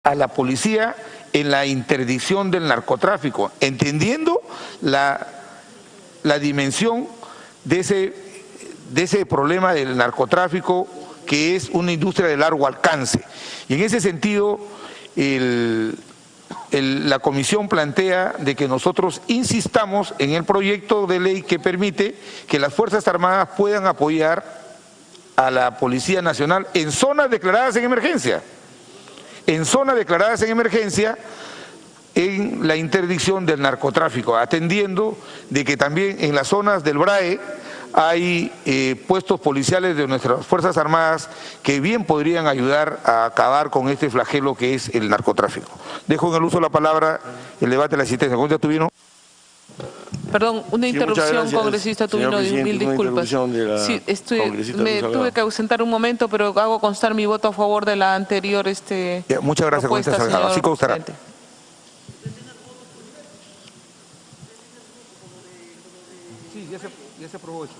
a la policía en la interdicción del narcotráfico, entendiendo la dimensión de ese problema del narcotráfico, que es una industria de largo alcance. Y en ese sentido, la comisión plantea de que nosotros insistamos en el proyecto de ley que permite que las Fuerzas Armadas puedan apoyar a la Policía Nacional en zonas declaradas en emergencia. En zonas declaradas en emergencia, en la interdicción del narcotráfico, atendiendo de que también en las zonas del BRAE hay puestos policiales de nuestras Fuerzas Armadas que bien podrían ayudar a acabar con este flagelo que es el narcotráfico. Dejo en el uso de la palabra el debate de la asistencia. ¿Cómo ya tuvieron? Perdón, una interrupción, congresista Tubino, mil disculpas. Sí, me tuve que ausentar un momento, pero hago constar mi voto a favor de la anterior muchas gracias, propuesta, Salgado. Así constará. Sí, ya se aprobó eso.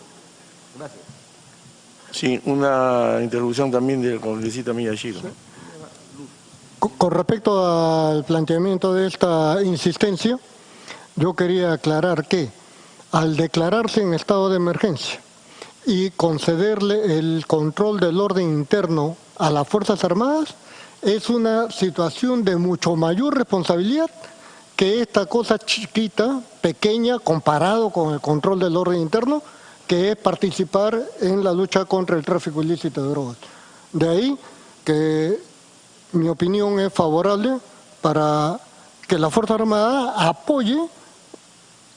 Gracias. Sí, una interrupción también del congresista Miyashiro. Con respecto al planteamiento de esta insistencia, yo quería aclarar que al declararse en estado de emergencia y concederle el control del orden interno a las Fuerzas Armadas, es una situación de mucho mayor responsabilidad que esta cosa chiquita, pequeña, comparado con el control del orden interno, que es participar en la lucha contra el tráfico ilícito de drogas. De ahí que mi opinión es favorable para que la Fuerza Armada apoye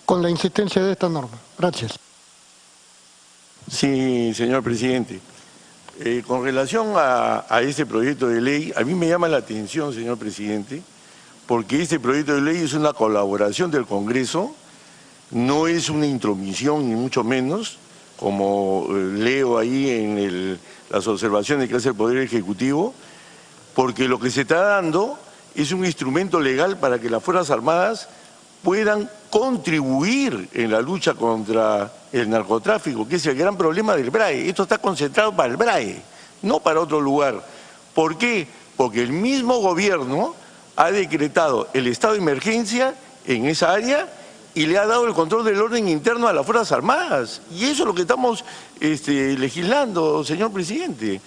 con la insistencia de esta norma. Gracias. Sí, señor presidente. Con relación a este proyecto de ley, a mí me llama la atención, señor presidente, porque este proyecto de ley es una colaboración del Congreso, no es una intromisión ni mucho menos, como leo ahí en las observaciones que hace el Poder Ejecutivo, porque lo que se está dando es un instrumento legal para que las Fuerzas Armadas puedan contribuir en la lucha contra el narcotráfico, que es el gran problema del BRAE. Esto está concentrado para el BRAE, no para otro lugar. ¿Por qué? Porque el mismo gobierno ha decretado el estado de emergencia en esa área y le ha dado el control del orden interno a las Fuerzas Armadas. Y eso es lo que estamos legislando, señor presidente.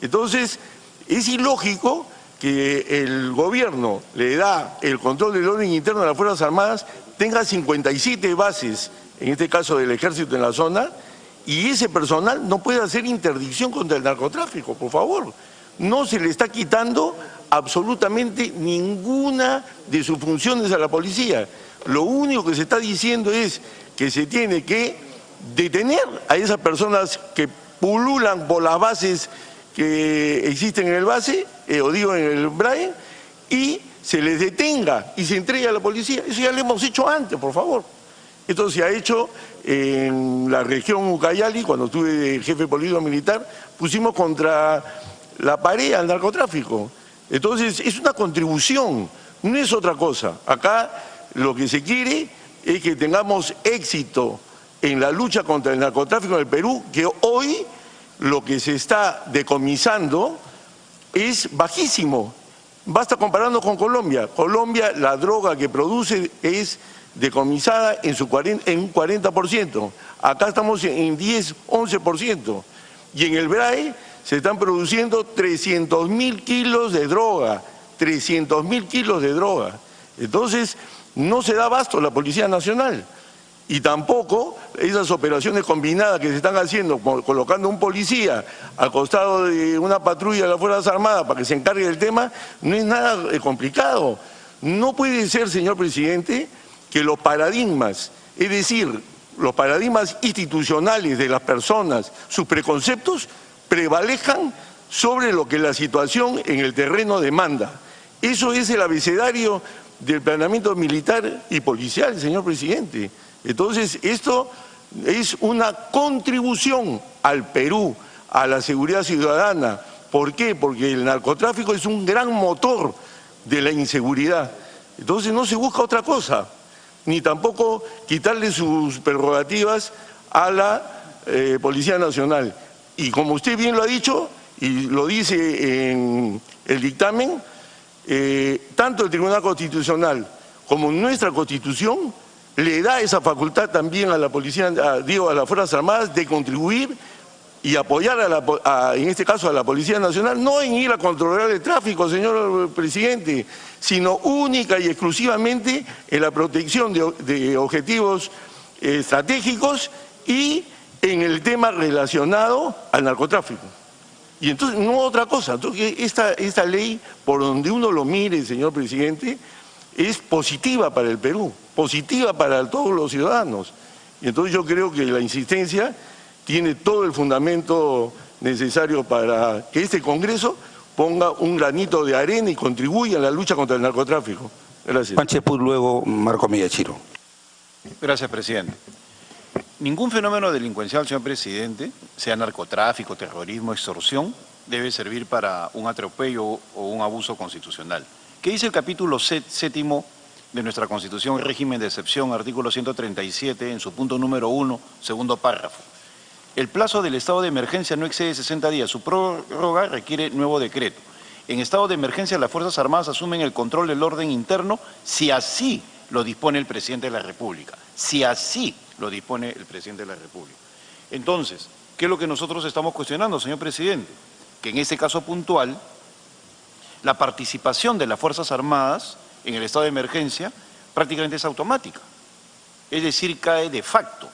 Entonces, es ilógico que el gobierno le da el control del orden interno a las Fuerzas Armadas, tenga 57 bases, en este caso del Ejército en la zona, y ese personal no puede hacer interdicción contra el narcotráfico, por favor. No se le está quitando absolutamente ninguna de sus funciones a la policía. Lo único que se está diciendo es que se tiene que detener a esas personas que pululan por las bases que existen en el base, en el BRAE, y se les detenga y se entregue a la policía. Eso ya lo hemos hecho antes, por favor. Esto se ha hecho en la región Ucayali, cuando estuve de jefe político militar, pusimos contra la pared al narcotráfico. Entonces, es una contribución, no es otra cosa. Acá lo que se quiere es que tengamos éxito en la lucha contra el narcotráfico en el Perú, que hoy lo que se está decomisando es bajísimo. Basta comparando con Colombia. Colombia, la droga que produce es decomisada en un 40%. Acá estamos en 10, 11%. Y en el BRAE se están produciendo 300.000 kilos de droga. 300.000 kilos de droga. Entonces, no se da abasto la Policía Nacional. Y tampoco esas operaciones combinadas que se están haciendo, colocando un policía al costado de una patrulla de las Fuerzas Armadas para que se encargue del tema, no es nada complicado. No puede ser, señor presidente, que los paradigmas, es decir, los paradigmas institucionales de las personas, sus preconceptos, prevalezcan sobre lo que la situación en el terreno demanda. Eso es el abecedario del planeamiento militar y policial, señor presidente. Entonces, esto es una contribución al Perú, a la seguridad ciudadana. ¿Por qué? Porque el narcotráfico es un gran motor de la inseguridad. Entonces, no se busca otra cosa, ni tampoco quitarle sus prerrogativas a la Policía Nacional. Y como usted bien lo ha dicho, y lo dice en el dictamen, tanto el Tribunal Constitucional como nuestra Constitución le da esa facultad también a la policía, a las Fuerzas Armadas de contribuir y apoyar en este caso a la Policía Nacional, no en ir a controlar el tráfico, señor presidente, sino única y exclusivamente en la protección de objetivos estratégicos y en el tema relacionado al narcotráfico. Y entonces, no otra cosa. Entonces, esta ley, por donde uno lo mire, señor presidente, es positiva para el Perú, positiva para todos los ciudadanos. Y entonces yo creo que la insistencia tiene todo el fundamento necesario para que este Congreso ponga un granito de arena y contribuya a la lucha contra el narcotráfico. Gracias. Juan Cheput, luego Marco Millachiro. Gracias, presidente. Ningún fenómeno delincuencial, señor presidente, sea narcotráfico, terrorismo, extorsión, debe servir para un atropello o un abuso constitucional. ¿Qué dice el capítulo 7 de nuestra Constitución, régimen de excepción, artículo 137, en su punto número 1, segundo párrafo? El plazo del estado de emergencia no excede 60 días. Su prórroga requiere nuevo decreto. En estado de emergencia, las Fuerzas Armadas asumen el control del orden interno si así lo dispone el presidente de la República. Si así lo dispone el presidente de la República. Entonces, ¿qué es lo que nosotros estamos cuestionando, señor presidente? Que en este caso puntual, la participación de las Fuerzas Armadas en el estado de emergencia prácticamente es automática. Es decir, cae de facto.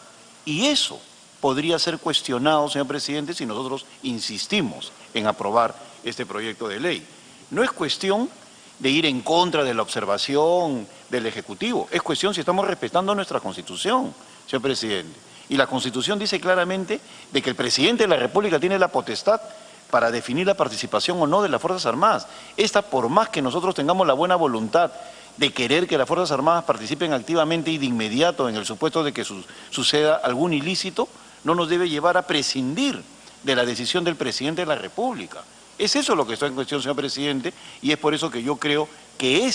Y eso podría ser cuestionado, señor presidente, si nosotros insistimos en aprobar este proyecto de ley. No es cuestión de ir en contra de la observación del Ejecutivo, es cuestión si estamos respetando nuestra Constitución, señor presidente. Y la Constitución dice claramente de que el presidente de la República tiene la potestad para definir la participación o no de las Fuerzas Armadas. Esta, por más que nosotros tengamos la buena voluntad de querer que las Fuerzas Armadas participen activamente y de inmediato en el supuesto de que suceda algún ilícito, no nos debe llevar a prescindir de la decisión del presidente de la República. Es eso lo que está en cuestión, señor presidente, y es por eso que yo creo que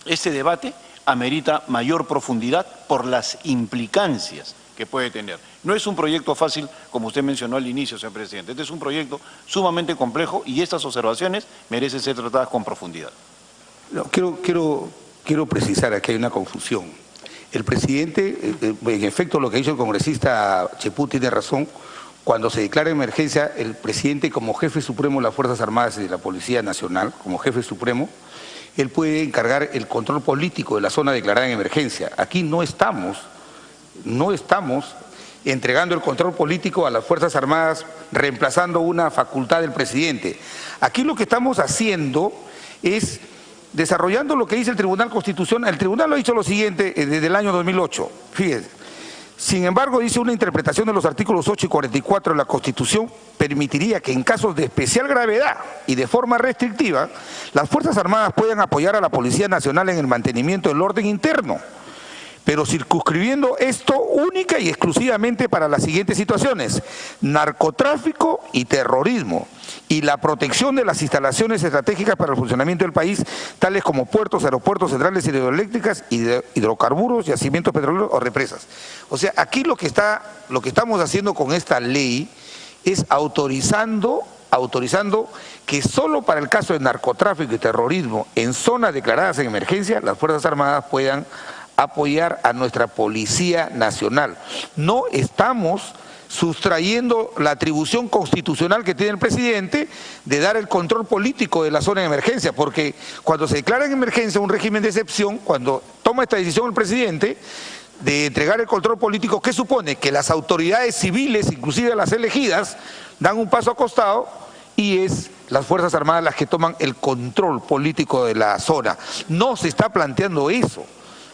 este debate amerita mayor profundidad por las implicancias que puede tener. No es un proyecto fácil, como usted mencionó al inicio, señor presidente. Este es un proyecto sumamente complejo y estas observaciones merecen ser tratadas con profundidad. No, quiero precisar, aquí hay una confusión. El presidente, en efecto, lo que ha dicho el congresista Cheput tiene razón. Cuando se declara emergencia, el presidente, como jefe supremo de las Fuerzas Armadas y de la Policía Nacional, como jefe supremo, él puede encargar el control político de la zona declarada en emergencia. Aquí no estamos entregando el control político a las Fuerzas Armadas, reemplazando una facultad del presidente. Aquí lo que estamos haciendo es desarrollando lo que dice el Tribunal Constitucional. El Tribunal lo ha dicho lo siguiente desde el año 2008, fíjense. Sin embargo, dice, una interpretación de los artículos 8 y 44 de la Constitución permitiría que en casos de especial gravedad y de forma restrictiva, las Fuerzas Armadas puedan apoyar a la Policía Nacional en el mantenimiento del orden interno, pero circunscribiendo esto única y exclusivamente para las siguientes situaciones: narcotráfico y terrorismo, y la protección de las instalaciones estratégicas para el funcionamiento del país, tales como puertos, aeropuertos, centrales hidroeléctricas, hidrocarburos, yacimientos petroleros o represas. O sea, aquí lo que estamos haciendo con esta ley es autorizando que solo para el caso de narcotráfico y terrorismo en zonas declaradas en emergencia, las Fuerzas Armadas puedan apoyar a nuestra Policía Nacional. No estamos sustrayendo la atribución constitucional que tiene el presidente de dar el control político de la zona de emergencia, porque cuando se declara en emergencia un régimen de excepción, cuando toma esta decisión el presidente de entregar el control político, ¿qué supone? Que las autoridades civiles, inclusive las elegidas, dan un paso a costado y es las Fuerzas Armadas las que toman el control político de la zona. No se está planteando eso.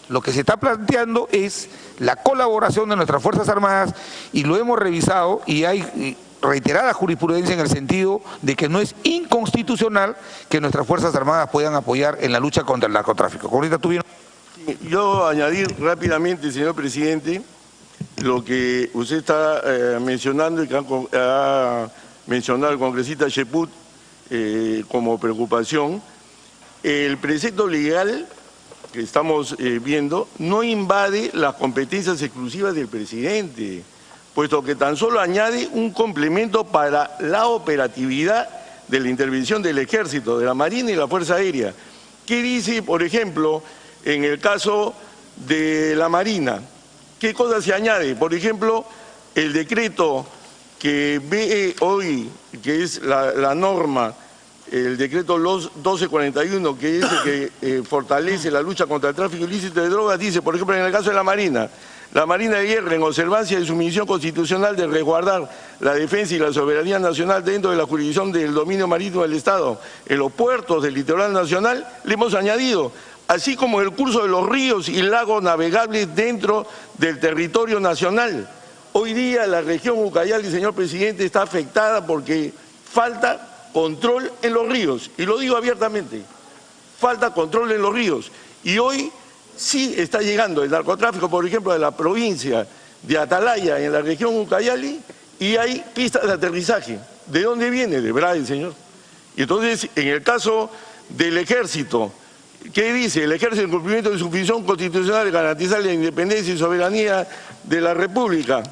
Lo que se está planteando es la colaboración de nuestras Fuerzas Armadas, y lo hemos revisado y hay reiterada jurisprudencia en el sentido de que no es inconstitucional que nuestras Fuerzas Armadas puedan apoyar en la lucha contra el narcotráfico. Yo añadir rápidamente, señor presidente, lo que usted está mencionando y que ha mencionado el congresista Cheput como preocupación. El precepto legal que estamos viendo no invade las competencias exclusivas del presidente, puesto que tan solo añade un complemento para la operatividad de la intervención del Ejército, de la Marina y la Fuerza Aérea. ¿Qué dice, por ejemplo, en el caso de la Marina? ¿Qué cosas se añade? Por ejemplo, el decreto que ve hoy, que es la norma, el decreto 1241, que es el que fortalece la lucha contra el tráfico ilícito de drogas, dice, por ejemplo, en el caso de la Marina de Guerra, en observancia de su misión constitucional de resguardar la defensa y la soberanía nacional dentro de la jurisdicción del dominio marítimo del Estado, en los puertos del litoral nacional, le hemos añadido, así como el curso de los ríos y lagos navegables dentro del territorio nacional. Hoy día la región Ucayali, señor presidente, está afectada porque falta control en los ríos, y lo digo abiertamente, falta control en los ríos. Y hoy sí está llegando el narcotráfico, por ejemplo, de la provincia de Atalaya, en la región Ucayali, y hay pistas de aterrizaje. ¿De dónde viene? De Braille, señor. Y entonces, en el caso del Ejército, ¿qué dice? El Ejército, en cumplimiento de su función constitucional de garantizar la independencia y soberanía de la República,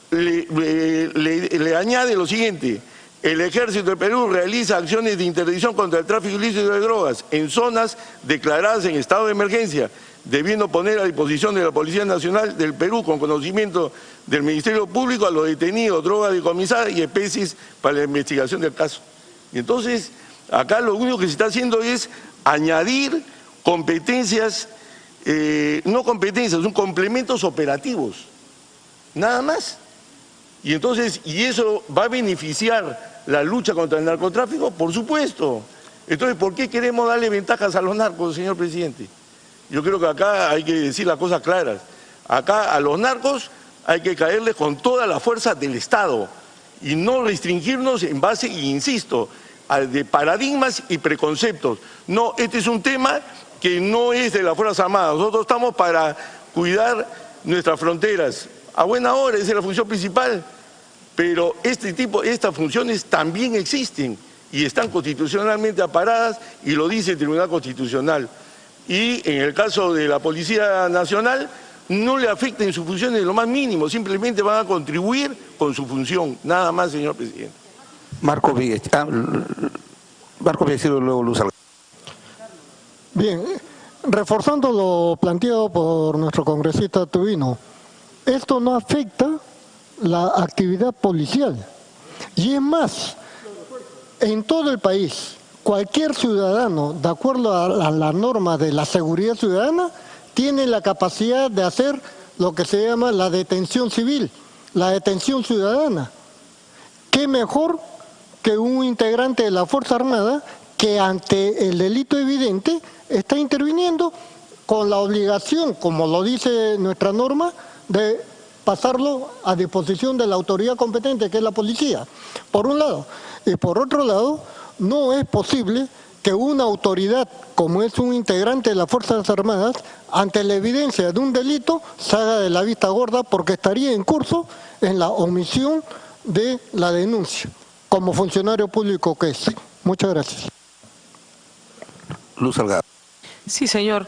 le añade lo siguiente: el Ejército de Perú realiza acciones de interdicción contra el tráfico ilícito de drogas en zonas declaradas en estado de emergencia, debiendo poner a disposición de la Policía Nacional del Perú, con conocimiento del Ministerio Público, a los detenidos, drogas decomisadas y especies para la investigación del caso. Y entonces, acá lo único que se está haciendo es añadir competencias, no competencias, son complementos operativos, nada más. Y entonces, ¿y eso va a beneficiar la lucha contra el narcotráfico? Por supuesto. Entonces, ¿por qué queremos darle ventajas a los narcos, señor presidente? Yo creo que acá hay que decir las cosas claras. Acá a los narcos hay que caerles con toda la fuerza del Estado y no restringirnos en base, insisto, de paradigmas y preconceptos. No, este es un tema que no es de las Fuerzas Armadas. Nosotros estamos para cuidar nuestras fronteras. A buena hora, esa es la función principal, pero estas funciones también existen y están constitucionalmente amparadas, y lo dice el Tribunal Constitucional. Y en el caso de la Policía Nacional, no le afecta en sus funciones lo más mínimo, simplemente van a contribuir con su función, nada más, señor presidente. Marco Villechiro, luego Luz Salgado. Bien, reforzando lo planteado por nuestro congresista Tubino, esto no afecta la actividad policial. Y es más, en todo el país, cualquier ciudadano, de acuerdo a la norma de la seguridad ciudadana, tiene la capacidad de hacer lo que se llama la detención civil, la detención ciudadana. ¿Qué mejor que un integrante de la Fuerza Armada que ante el delito evidente está interviniendo con la obligación, como lo dice nuestra norma, de pasarlo a disposición de la autoridad competente, que es la policía, por un lado? Y por otro lado, no es posible que una autoridad, como es un integrante de las Fuerzas Armadas, ante la evidencia de un delito, se haga de la vista gorda, porque estaría en curso en la omisión de la denuncia, como funcionario público que es. Muchas gracias. Luz Salgado. Sí, señor.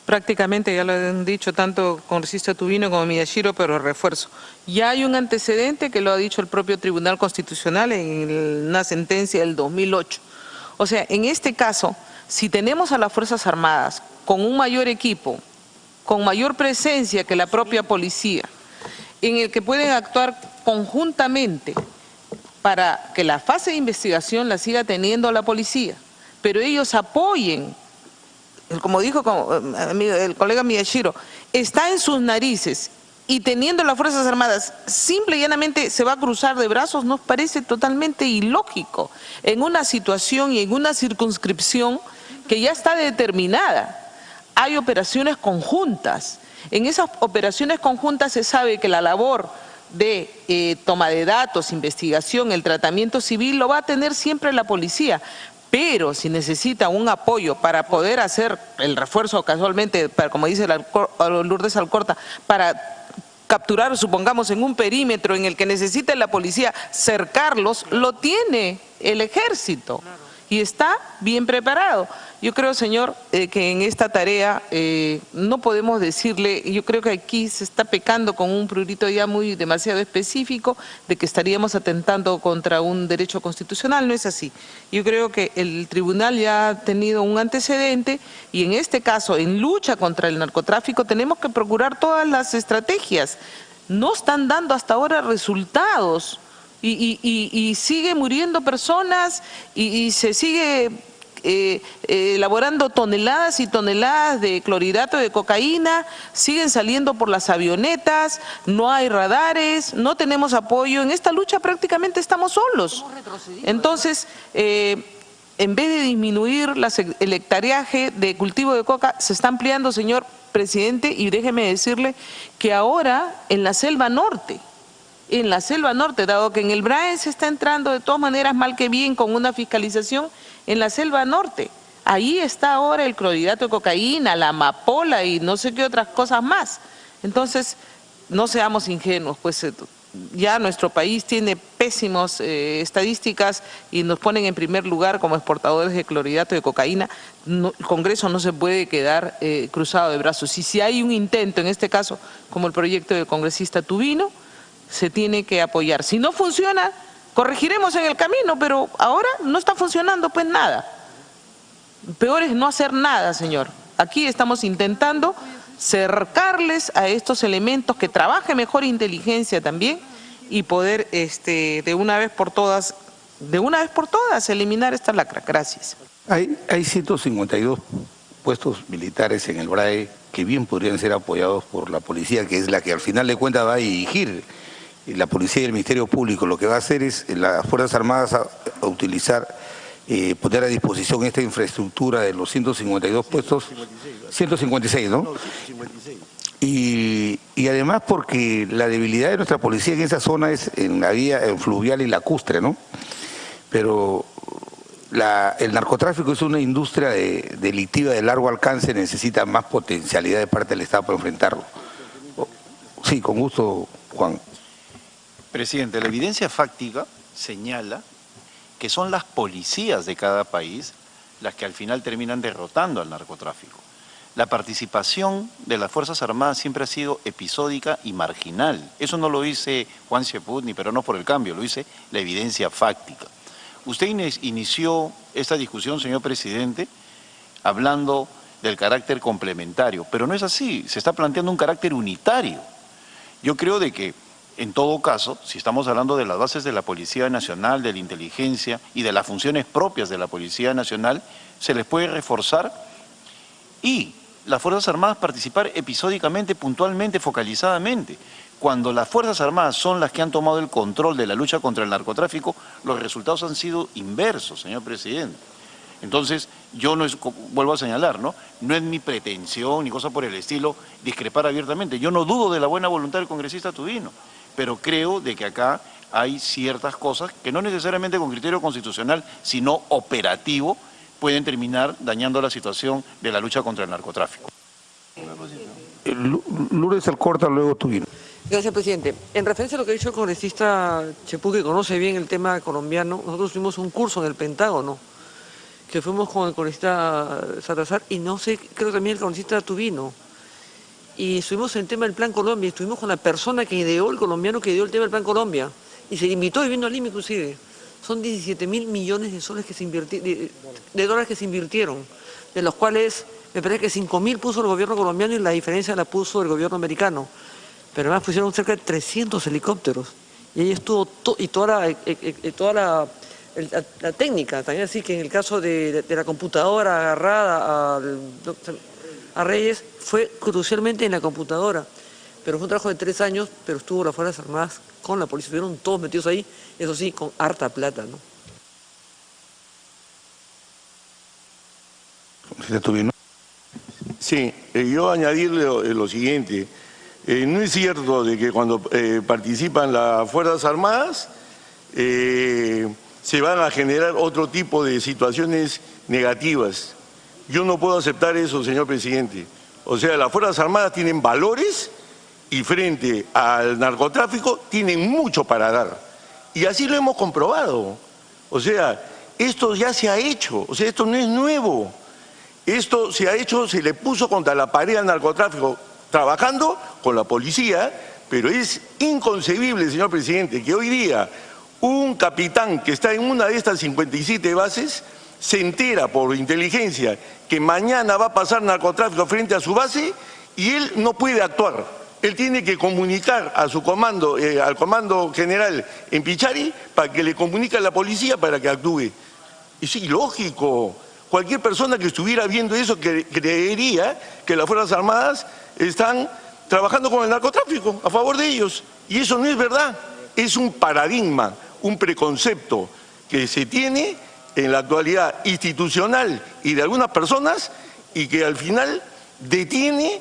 Prácticamente ya lo han dicho tanto congresista Tubino como Miyashiro, pero refuerzo. Ya hay un antecedente que lo ha dicho el propio Tribunal Constitucional en una sentencia del 2008. O sea, en este caso, si tenemos a las Fuerzas Armadas con un mayor equipo, con mayor presencia que la propia policía, en el que pueden actuar conjuntamente para que la fase de investigación la siga teniendo la policía, pero ellos apoyen, como dijo el colega Miyashiro, está en sus narices, y teniendo las Fuerzas Armadas, simple y llanamente se va a cruzar de brazos, nos parece totalmente ilógico en una situación y en una circunscripción que ya está determinada. Hay operaciones conjuntas. En esas operaciones conjuntas se sabe que la labor de toma de datos, investigación, el tratamiento civil lo va a tener siempre la policía. Pero si necesita un apoyo para poder hacer el refuerzo casualmente, como dice Lourdes Alcorta, para capturar, supongamos, en un perímetro en el que necesita la policía cercarlos, lo tiene el Ejército. y está bien preparado. Yo creo, señor, que en esta tarea no podemos decirle, yo creo que aquí se está pecando con un prurito ya demasiado específico de que estaríamos atentando contra un derecho constitucional, no es así. Yo creo que el tribunal ya ha tenido un antecedente y en este caso, en lucha contra el narcotráfico, tenemos que procurar todas las estrategias. No están dando hasta ahora resultados y sigue muriendo personas y se sigue elaborando toneladas y toneladas de clorhidrato de cocaína, siguen saliendo por las avionetas, no hay radares, no tenemos apoyo. En esta lucha prácticamente estamos solos. Entonces, en vez de disminuir el hectareaje de cultivo de coca, se está ampliando, señor presidente, y déjeme decirle que ahora en la selva norte, dado que en el Braen se está entrando de todas maneras mal que bien con una fiscalización, en la selva norte, ahí está ahora el clorhidrato de cocaína, la amapola y no sé qué otras cosas más. Entonces, no seamos ingenuos, pues ya nuestro país tiene pésimas estadísticas y nos ponen en primer lugar como exportadores de clorhidrato de cocaína. No, el Congreso no se puede quedar cruzado de brazos. Y si hay un intento, en este caso, como el proyecto del congresista Tubino, se tiene que apoyar. Si no funciona, corregiremos en el camino, pero ahora no está funcionando pues nada. Peor es no hacer nada, señor. Aquí estamos intentando cercarles a estos elementos, que trabaje mejor inteligencia también y poder de una vez por todas eliminar esta lacra. Gracias. Hay 152 puestos militares en el BRAE que bien podrían ser apoyados por la policía, que es la que al final de cuentas va a dirigir. La policía y el Ministerio Público lo que va a hacer es las Fuerzas Armadas a utilizar, poner a disposición esta infraestructura de los 152 puestos, 156, ¿no? No, 56. Y además porque la debilidad de nuestra policía en esa zona es en la vía fluvial y lacustre, ¿no? Pero el narcotráfico es una industria delictiva de largo alcance, necesita más potencialidad de parte del Estado para enfrentarlo. Sí, con gusto, Juan. Presidente, la evidencia fáctica señala que son las policías de cada país las que al final terminan derrotando al narcotráfico. La participación de las Fuerzas Armadas siempre ha sido episódica y marginal. Eso no lo dice Juan Cheput ni Peruanos por el Cambio, lo dice la evidencia fáctica. Usted inició esta discusión, señor presidente, hablando del carácter complementario, pero no es así, se está planteando un carácter unitario. Yo creo de que, en todo caso, si estamos hablando de las bases de la Policía Nacional, de la inteligencia y de las funciones propias de la Policía Nacional, se les puede reforzar y las Fuerzas Armadas participar episódicamente, puntualmente, focalizadamente. Cuando las Fuerzas Armadas son las que han tomado el control de la lucha contra el narcotráfico, los resultados han sido inversos, señor presidente. Entonces, yo no es, vuelvo a señalar, ¿no? No es mi pretensión ni cosa por el estilo discrepar abiertamente. Yo no dudo de la buena voluntad del congresista Tubino, pero creo de que acá hay ciertas cosas que no necesariamente con criterio constitucional, sino operativo, pueden terminar dañando la situación de la lucha contra el narcotráfico. Lourdes Alcorta, luego Tubino. Gracias, presidente. En referencia a lo que ha dicho el congresista Cheput, que conoce bien el tema colombiano, nosotros tuvimos un curso en el Pentágono, que fuimos con el congresista Salazar y no sé, creo también el congresista Tubino. Y estuvimos en el tema del Plan Colombia, estuvimos con la persona que ideó, el colombiano que ideó el tema del Plan Colombia. Y se invitó y vino a Lima inclusive. Son 17.000 millones de soles que se invirtieron, de dólares que se invirtieron, de los cuales me parece que 5.000 puso el gobierno colombiano y la diferencia la puso el gobierno americano. Pero además pusieron cerca de 300 helicópteros. Y ahí estuvo toda la técnica, también así que en el caso de la computadora agarrada a Reyes, fue crucialmente en la computadora. Pero fue un trabajo de 3 años, pero estuvo las Fuerzas Armadas con la policía, estuvieron todos metidos ahí, eso sí, con harta plata, ¿no? Sí, yo añadirle lo siguiente. No es cierto de que cuando participan las Fuerzas Armadas se van a generar otro tipo de situaciones negativas. Yo no puedo aceptar eso, señor presidente. O sea, las Fuerzas Armadas tienen valores y frente al narcotráfico tienen mucho para dar. Y así lo hemos comprobado. O sea, esto ya se ha hecho, o sea, esto no es nuevo. Esto se ha hecho, se le puso contra la pared al narcotráfico, trabajando con la policía, pero es inconcebible, señor presidente, que hoy día un capitán que está en una de estas 57 bases se entera por inteligencia que mañana va a pasar narcotráfico frente a su base y él no puede actuar. Él tiene que comunicar a su comando, al comando general en Pichari, para que le comunique a la policía para que actúe. Es ilógico. Cualquier persona que estuviera viendo eso creería que las Fuerzas Armadas están trabajando con el narcotráfico, a favor de ellos. Y eso no es verdad. Es un paradigma, un preconcepto que se tiene en la actualidad institucional y de algunas personas y que al final detiene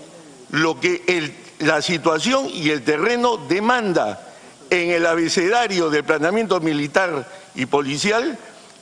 lo que la situación y el terreno demanda. En el abecedario del planeamiento militar y policial,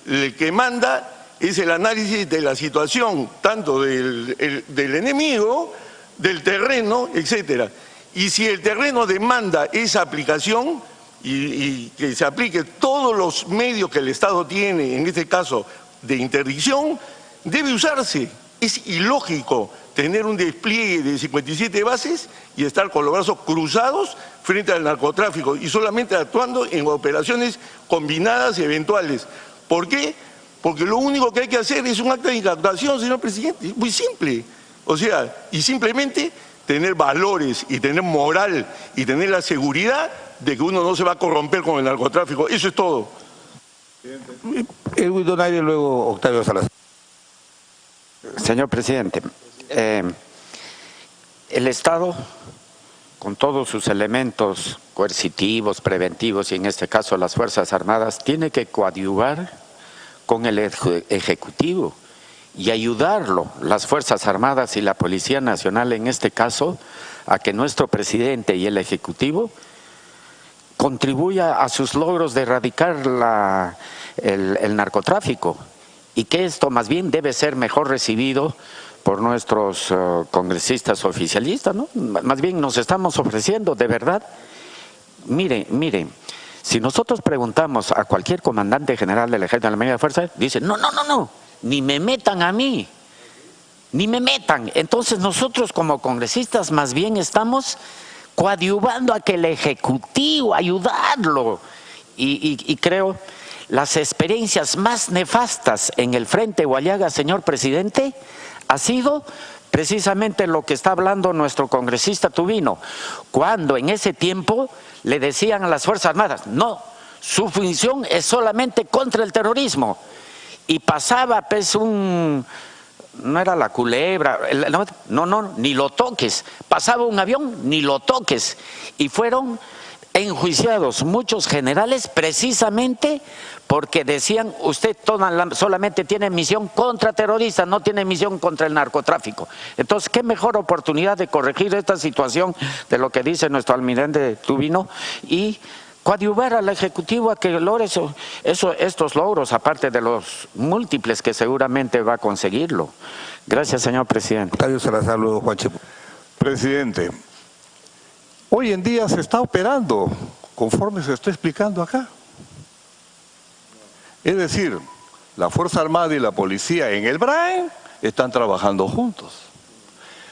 el que manda es el análisis de la situación, tanto del enemigo, del terreno, etcétera. Y si el terreno demanda esa aplicación y que se aplique todos los medios que el Estado tiene, en este caso de interdicción, debe usarse. Es ilógico tener un despliegue de 57 bases y estar con los brazos cruzados frente al narcotráfico y solamente actuando en operaciones combinadas y eventuales. ¿Por qué? Porque lo único que hay que hacer es un acto de incautación, señor presidente, es muy simple. O sea, y simplemente tener valores y tener moral y tener la seguridad de que uno no se va a corromper con el narcotráfico. Eso es todo. Edwin Donaire, luego Octavio Salazar. Señor presidente, el Estado, con todos sus elementos coercitivos, preventivos y en este caso las Fuerzas Armadas, tiene que coadyuvar con el Ejecutivo y ayudarlo, las Fuerzas Armadas y la Policía Nacional en este caso, a que nuestro presidente y el Ejecutivo contribuya a sus logros de erradicar el narcotráfico y que esto más bien debe ser mejor recibido por nuestros congresistas oficialistas, ¿no? Más bien nos estamos ofreciendo, de verdad. Mire, si nosotros preguntamos a cualquier comandante general del Ejército de la Media Fuerza, dice, no, ni me metan a mí, ni me metan. Entonces nosotros como congresistas más bien estamos coadyuvando a que el Ejecutivo, ayudarlo. Y creo las experiencias más nefastas en el Frente Huallaga, señor presidente, ha sido precisamente lo que está hablando nuestro congresista Tubino, cuando en ese tiempo le decían a las Fuerzas Armadas, no, su función es solamente contra el terrorismo. Y pasaba pues no era la culebra, no, ni lo toques, pasaba un avión, ni lo toques. Y fueron enjuiciados muchos generales precisamente porque decían, usted solamente tiene misión contra terroristas, no tiene misión contra el narcotráfico. Entonces, qué mejor oportunidad de corregir esta situación de lo que dice nuestro almirante Tubino y coadyuvar al Ejecutivo a que logre estos logros, aparte de los múltiples que seguramente va a conseguirlo. Gracias, señor presidente. Octavio Salazar, luego Juan Chepo. Presidente, hoy en día se está operando conforme se está explicando acá. Es decir, la Fuerza Armada y la Policía en el BRAE están trabajando juntos.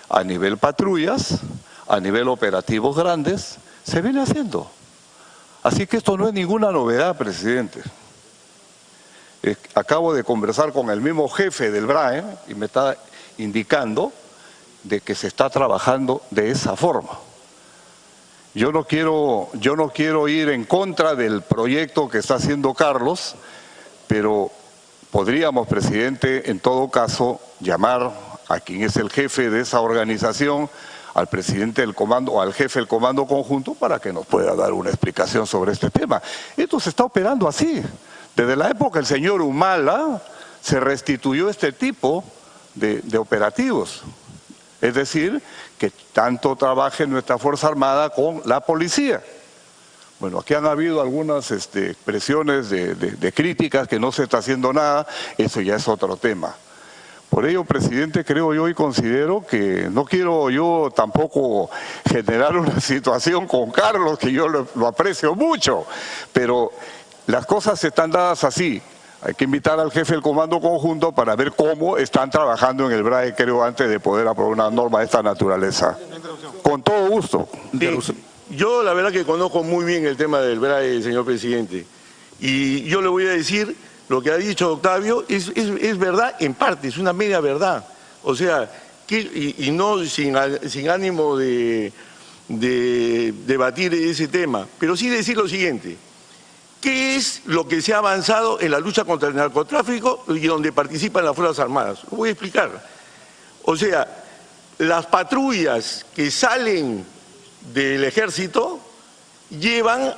A nivel patrullas, a nivel operativos grandes, se viene haciendo. Así que esto no es ninguna novedad, presidente. Acabo de conversar con el mismo jefe del BRAE y me está indicando de que se está trabajando de esa forma. Yo no quiero ir en contra del proyecto que está haciendo Carlos, pero podríamos, presidente, en todo caso, llamar a quien es el jefe de esa organización, al presidente del comando o al jefe del comando conjunto para que nos pueda dar una explicación sobre este tema. Esto se está operando así. Desde la época del señor Humala se restituyó este tipo de operativos. Es decir, que tanto trabaje nuestra Fuerza Armada con la policía. Bueno, aquí han habido algunas expresiones de críticas que no se está haciendo nada, eso ya es otro tema. Por ello, presidente, creo yo y considero que no quiero yo tampoco generar una situación con Carlos, que yo lo aprecio mucho, pero las cosas están dadas así. Hay que invitar al jefe del Comando Conjunto para ver cómo están trabajando en el BRAE, creo, antes de poder aprobar una norma de esta naturaleza. Con todo gusto. Sí, yo la verdad que conozco muy bien el tema del BRAE, señor presidente. Y yo le voy a decir, lo que ha dicho Octavio es verdad en parte, es una media verdad. O sea, y no sin ánimo de debatir ese tema, pero sí decir lo siguiente. ¿Qué es lo que se ha avanzado en la lucha contra el narcotráfico y donde participan las Fuerzas Armadas? Lo voy a explicar. O sea, las patrullas que salen del Ejército llevan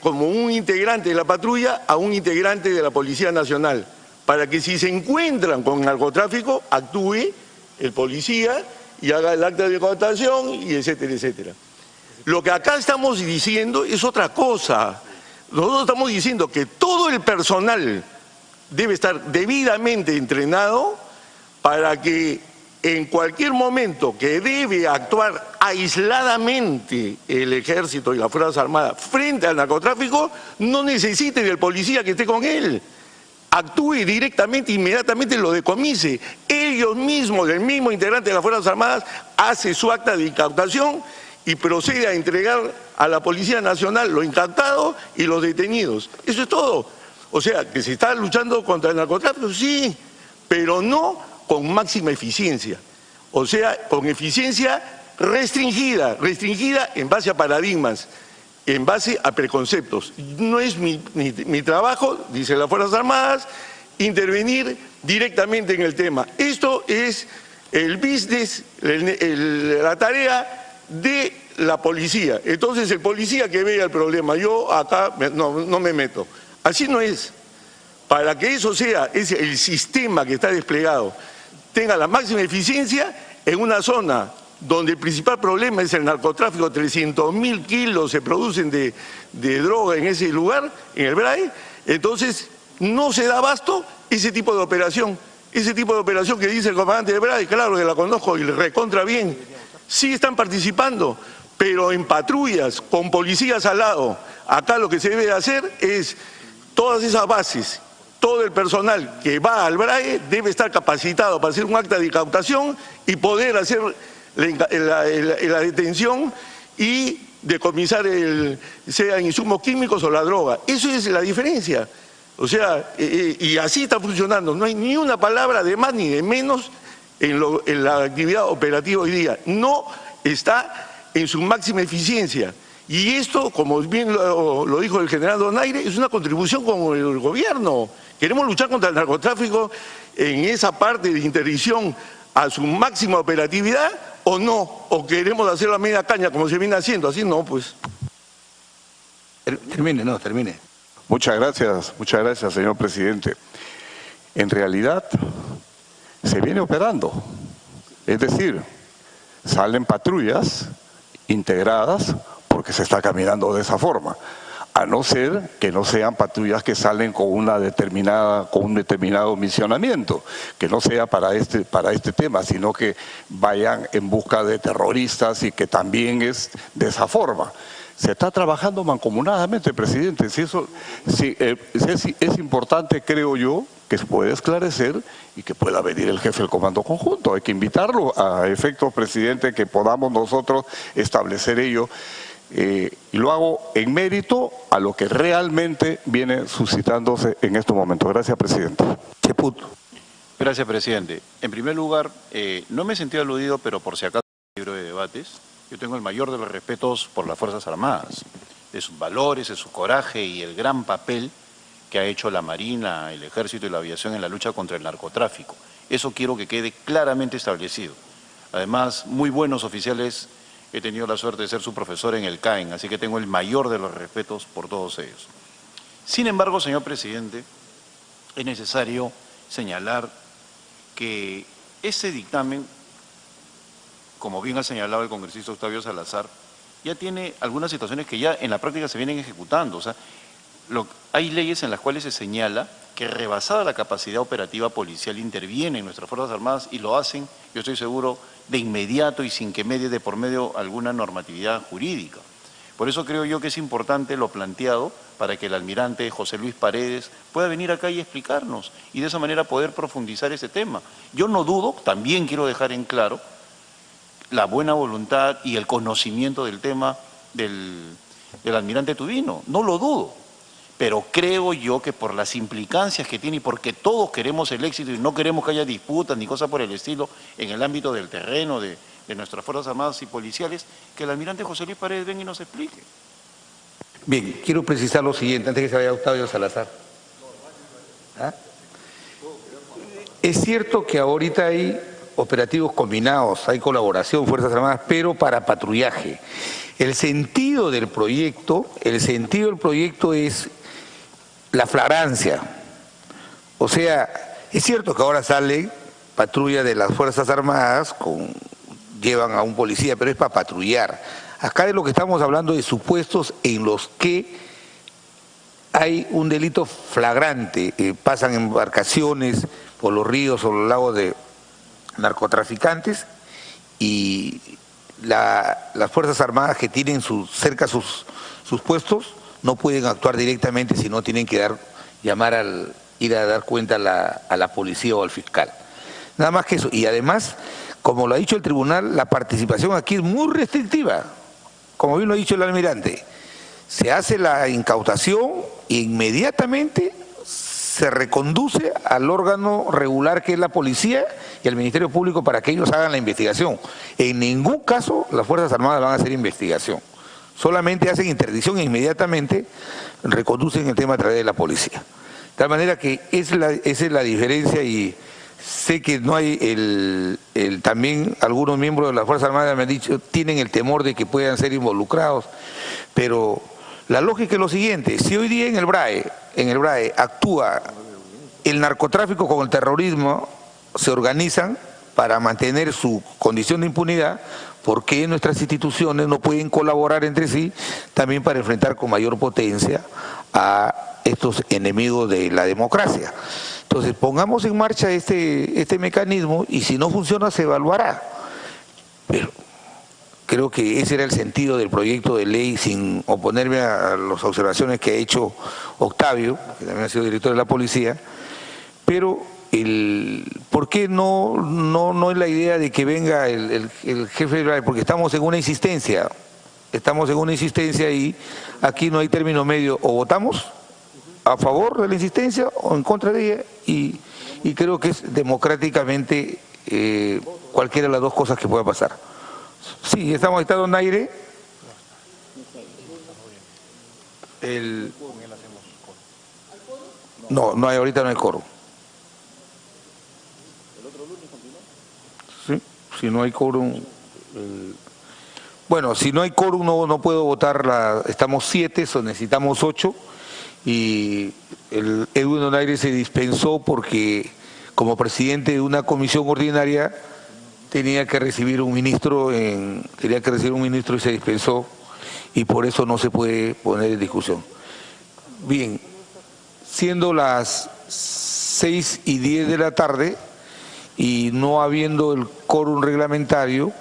como un integrante de la patrulla a un integrante de la Policía Nacional, para que si se encuentran con narcotráfico, actúe el policía y haga el acta de incautación y etcétera, etcétera. Lo que acá estamos diciendo es otra cosa. Nosotros estamos diciendo que todo el personal debe estar debidamente entrenado para que en cualquier momento que debe actuar aisladamente el Ejército y las Fuerzas Armadas frente al narcotráfico, no necesite del policía que esté con él. Actúe directamente, inmediatamente lo decomise. Ellos mismos, el mismo integrante de las Fuerzas Armadas, hace su acta de incautación y procede a entregar a la Policía Nacional lo incautado y los detenidos. Eso es todo. O sea, que se está luchando contra el narcotráfico, sí, pero no con máxima eficiencia. O sea, con eficiencia restringida en base a paradigmas, en base a preconceptos. No es mi trabajo, dice las Fuerzas Armadas, intervenir directamente en el tema. Esto es el business, la tarea de la policía. Entonces el policía que vea el problema, yo acá no me meto. Así no es. Para que eso sea, el sistema que está desplegado tenga la máxima eficiencia en una zona donde el principal problema es el narcotráfico, 300.000 kilos se producen de droga en ese lugar, en el BRAE, entonces no se da abasto ese tipo de operación. Ese tipo de operación que dice el comandante del BRAE, claro que la conozco y le recontra bien. Sí están participando, pero en patrullas, con policías al lado. Acá lo que se debe hacer es todas esas bases, todo el personal que va al BRAE debe estar capacitado para hacer un acta de incautación y poder hacer la detención y decomisar sean insumos químicos o la droga. Eso es la diferencia. O sea, y así está funcionando. No hay ni una palabra de más ni de menos en la actividad operativa hoy día. No está en su máxima eficiencia. Y esto, como bien lo dijo el general Donaire, es una contribución con el gobierno. Queremos luchar contra el narcotráfico en esa parte de interdicción a su máxima operatividad o no, o queremos hacerlo a media caña como se viene haciendo, así no, pues. Termine. Muchas gracias, señor presidente. En realidad, se viene operando. Es decir, salen patrullas integradas porque se está caminando de esa forma. A no ser que no sean patrullas que salen con un determinado misionamiento, que no sea para este tema, sino que vayan en busca de terroristas y que también es de esa forma. Se está trabajando mancomunadamente, presidente. Es importante, creo yo, que se pueda esclarecer y que pueda venir el jefe del Comando Conjunto. Hay que invitarlo a efectos, presidente, que podamos nosotros establecer ello. Y lo hago en mérito a lo que realmente viene suscitándose en estos momentos. Gracias, presidente. Cheput. Gracias, presidente. En primer lugar, no me he sentido aludido, pero por si acaso en el libro de debates, yo tengo el mayor de los respetos por las Fuerzas Armadas, de sus valores, de su coraje y el gran papel que ha hecho la Marina, el Ejército y la Aviación en la lucha contra el narcotráfico. Eso quiero que quede claramente establecido. Además, muy buenos oficiales. He tenido la suerte de ser su profesor en el CAEN, así que tengo el mayor de los respetos por todos ellos. Sin embargo, señor presidente, es necesario señalar que ese dictamen, como bien ha señalado el congresista Octavio Salazar, ya tiene algunas situaciones que ya en la práctica se vienen ejecutando. O sea, hay leyes en las cuales se señala que rebasada la capacidad operativa policial intervienen nuestras Fuerzas Armadas y lo hacen, yo estoy seguro, de inmediato y sin que medie de por medio alguna normatividad jurídica. Por eso creo yo que es importante lo planteado para que el almirante José Luis Paredes pueda venir acá y explicarnos y de esa manera poder profundizar ese tema. Yo no dudo, también quiero dejar en claro, la buena voluntad y el conocimiento del tema del almirante Tubino, no lo dudo, pero creo yo que por las implicancias que tiene y porque todos queremos el éxito y no queremos que haya disputas ni cosas por el estilo en el ámbito del terreno de nuestras Fuerzas Armadas y policiales, que el almirante José Luis Paredes venga y nos explique. Bien, quiero precisar lo siguiente, antes que se vaya Octavio Salazar. ¿Ah? Es cierto que ahorita hay operativos combinados, hay colaboración, Fuerzas Armadas, pero para patrullaje. El sentido del proyecto es la flagrancia. O sea, es cierto que ahora sale patrulla de las Fuerzas Armadas, llevan a un policía, pero es para patrullar. Acá de lo que estamos hablando de supuestos en los que hay un delito flagrante, pasan embarcaciones por los ríos o los lagos de narcotraficantes y las Fuerzas Armadas que tienen cerca sus puestos no pueden actuar directamente, sino tienen que ir a dar cuenta a la policía o al fiscal. Nada más que eso. Y además, como lo ha dicho el tribunal, la participación aquí es muy restrictiva. Como bien lo ha dicho el almirante, se hace la incautación e inmediatamente se reconduce al órgano regular que es la policía y al Ministerio Público para que ellos hagan la investigación. En ningún caso las Fuerzas Armadas van a hacer investigación. Solamente hacen interdicción e inmediatamente reconducen el tema a través de la policía. De tal manera que esa es la diferencia y sé que no hay también algunos miembros de las Fuerzas Armadas me han dicho, tienen el temor de que puedan ser involucrados, pero la lógica es lo siguiente, si hoy día en el BRAE actúa el narcotráfico con el terrorismo, se organizan para mantener su condición de impunidad, ¿por qué nuestras instituciones no pueden colaborar entre sí también para enfrentar con mayor potencia a estos enemigos de la democracia? Entonces pongamos en marcha este mecanismo y si no funciona se evaluará. Pero creo que ese era el sentido del proyecto de ley, sin oponerme a las observaciones que ha hecho Octavio, que también ha sido director de la policía, pero ¿por qué no es la idea de que venga el jefe de BRAE? Porque estamos en una insistencia y aquí no hay término medio, o votamos a favor de la insistencia o en contra de ella y creo que es democráticamente cualquiera de las dos cosas que pueda pasar. Sí, estamos, está don Naire. No hay, ahorita no hay quórum. Sí, si no hay quórum. Bueno, si no hay quórum no puedo votar, estamos 7, necesitamos 8 y el Edwin Donaire se dispensó porque como presidente de una comisión ordinaria tenía que recibir un ministro y se dispensó y por eso no se puede poner en discusión. Bien, siendo las 6:10 de la tarde y no habiendo el quórum reglamentario,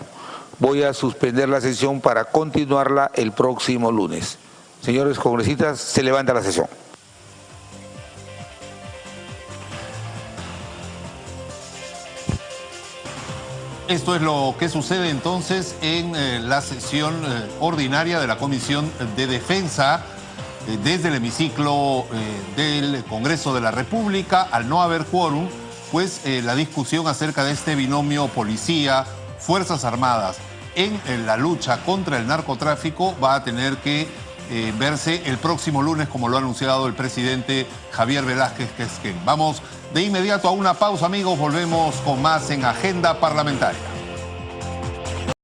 voy a suspender la sesión para continuarla el próximo lunes. Señores congresistas, se levanta la sesión. Esto es lo que sucede entonces en la sesión ordinaria de la Comisión de Defensa desde el hemiciclo del Congreso de la República. Al no haber quórum, pues la discusión acerca de este binomio policía-Fuerzas Armadas en la lucha contra el narcotráfico va a tener que verse el próximo lunes, como lo ha anunciado el presidente Javier Velázquez Quesquén. Vamos de inmediato a una pausa, amigos. Volvemos con más en Agenda Parlamentaria.